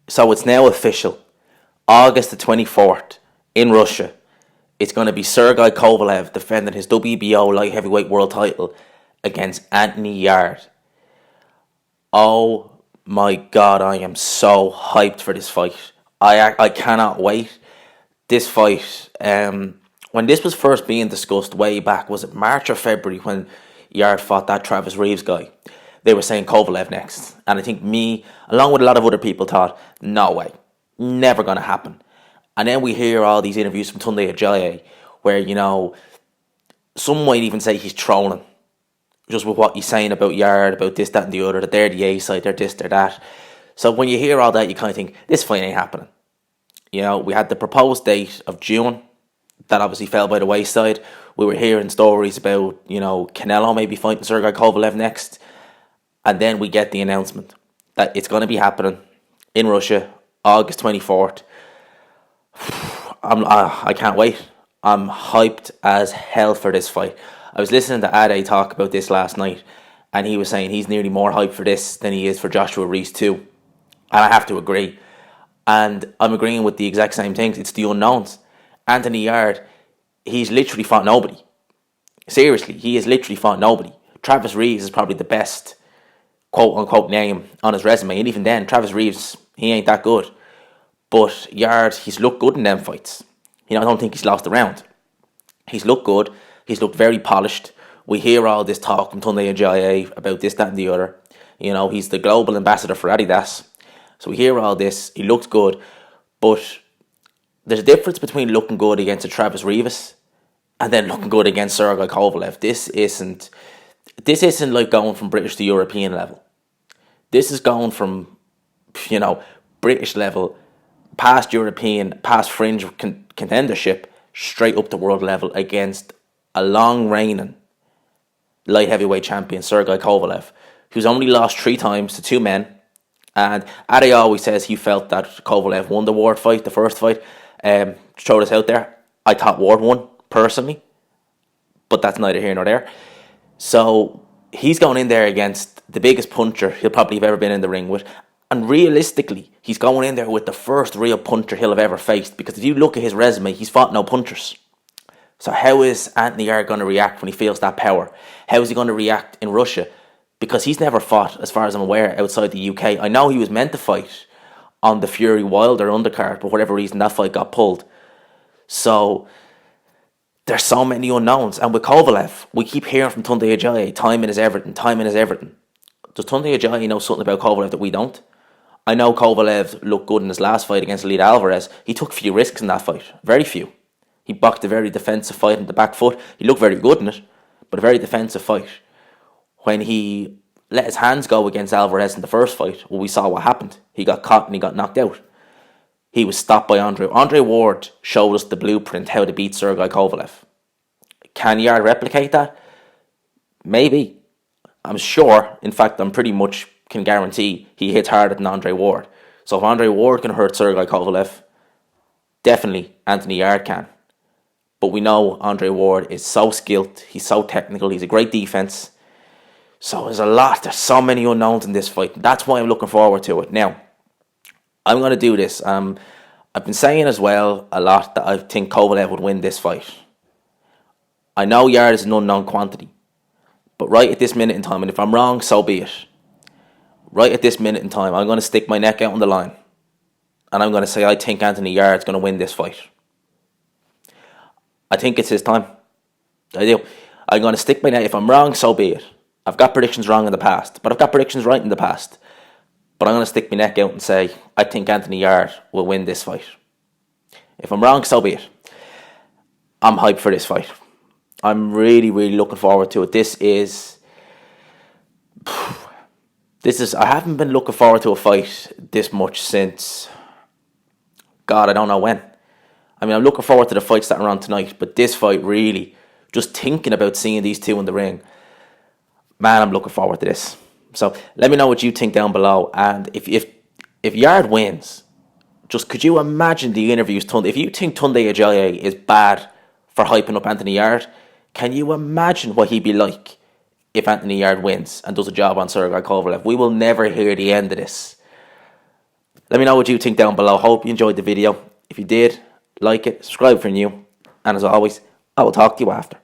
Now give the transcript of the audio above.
So it's now official. August the 24th in Russia. It's going to be Sergey Kovalev defending his WBO light heavyweight world title against Anthony Yarde. Oh my God, I am so hyped for this fight. I cannot wait. This fight, when this was first being discussed way back, was it March or February when Yarde fought that Travis Reeves guy? They were saying Kovalev next. And I think me, along with a lot of other people, thought, no way, never going to happen. And then we hear all these interviews from Tunde Ajayi where, some might even say he's trolling. Just with what he's saying about Yarde, about this, that and the other, that they're the A side, they're this, they're that. So when you hear all that, you kind of think, this fight ain't happening. We had the proposed date of June. That obviously fell by the wayside. We were hearing stories about, Canelo maybe fighting Sergey Kovalev next. And then we get the announcement that it's going to be happening in Russia, August 24th. I can't wait. I'm hyped as hell for this fight. I was listening to Yarde talk about this last night, and he was saying he's nearly more hyped for this than he is for Joshua Reese too. And I have to agree. And I'm agreeing with the exact same things. It's the unknowns. Anthony Yarde, he's literally fought nobody. Seriously, he has literally fought nobody. Travis Reeves is probably the best quote-unquote name on his resume. And even then, Travis Reeves, he ain't that good. But Yarde, he's looked good in them fights. I don't think he's lost a round. He's looked good. He's looked very polished. We hear all this talk from Tunde Ajayi about this, that and the other. He's the global ambassador for Adidas. So we hear all this. He looks good. But there's a difference between looking good against a Travis Reeves and then looking good against Sergey Kovalev. This isn't like going from British to European level. This is going from, British level, past European, past fringe contendership, straight up to world level against a long reigning light heavyweight champion, Sergey Kovalev, who's only lost 3 times to 2 men. And Yarde always says he felt that Kovalev won the Ward fight, the first fight. Throw this out there. I thought Ward won, personally. But that's neither here nor there. So he's going in there against the biggest puncher he'll probably have ever been in the ring with. And realistically, he's going in there with the first real puncher he'll have ever faced. Because if you look at his resume, he's fought no punchers. So how is Anthony Yarde going to react when he feels that power? How is he going to react in Russia? Because he's never fought, as far as I'm aware, outside the UK. I know he was meant to fight on the Fury Wilder undercard, but for whatever reason that fight got pulled. So there's so many unknowns. And with Kovalev, we keep hearing from Tunde Ajayi, timing is everything, timing is everything. Does Tunde Ajayi know something about Kovalev that we don't? I know Kovalev looked good in his last fight against Elite Alvarez. He took few risks in that fight, very few. He boxed a very defensive fight in the back foot. He looked very good in it, but a very defensive fight. When he let his hands go against Alvarez in the first fight, well, we saw what happened. He got caught and he got knocked out. He was stopped by Andre. Andre Ward showed us the blueprint how to beat Sergey Kovalev. Can Yarde replicate that? Maybe. I'm sure. In fact, I'm pretty much can guarantee he hits harder than Andre Ward. So if Andre Ward can hurt Sergey Kovalev, definitely Anthony Yarde can. But we know Andre Ward is so skilled. He's so technical. He's a great defense. So there's so many unknowns in this fight. That's why I'm looking forward to it. Now, I'm going to do this. I've been saying as well a lot that I think Kovalev would win this fight. I know Yarde is an unknown quantity. But right at this minute in time, and if I'm wrong, so be it. Right at this minute in time, I'm going to stick my neck out on the line. And I'm going to say I think Anthony Yarde is going to win this fight. I think it's his time. I do. I'm going to stick my neck. If I'm wrong, so be it. I've got predictions wrong in the past, but I've got predictions right in the past. But I'm going to stick my neck out and say, I think Anthony Yarde will win this fight. If I'm wrong, so be it. I'm hyped for this fight. I'm really, really looking forward to it. I haven't been looking forward to a fight this much since, God, I don't know when. I mean, I'm looking forward to the fights that are on tonight, but this fight really, just thinking about seeing these two in the ring, man, I'm looking forward to this. So let me know what you think down below. And if Yarde wins, just could you imagine the interviews? If you think Tunde Ajayi is bad for hyping up Anthony Yarde, can you imagine what he'd be like if Anthony Yarde wins and does a job on Sergey Kovalev? We will never hear the end of this. Let me know what you think down below. Hope you enjoyed the video. If you did, like it, subscribe if you're new. And as always, I will talk to you after.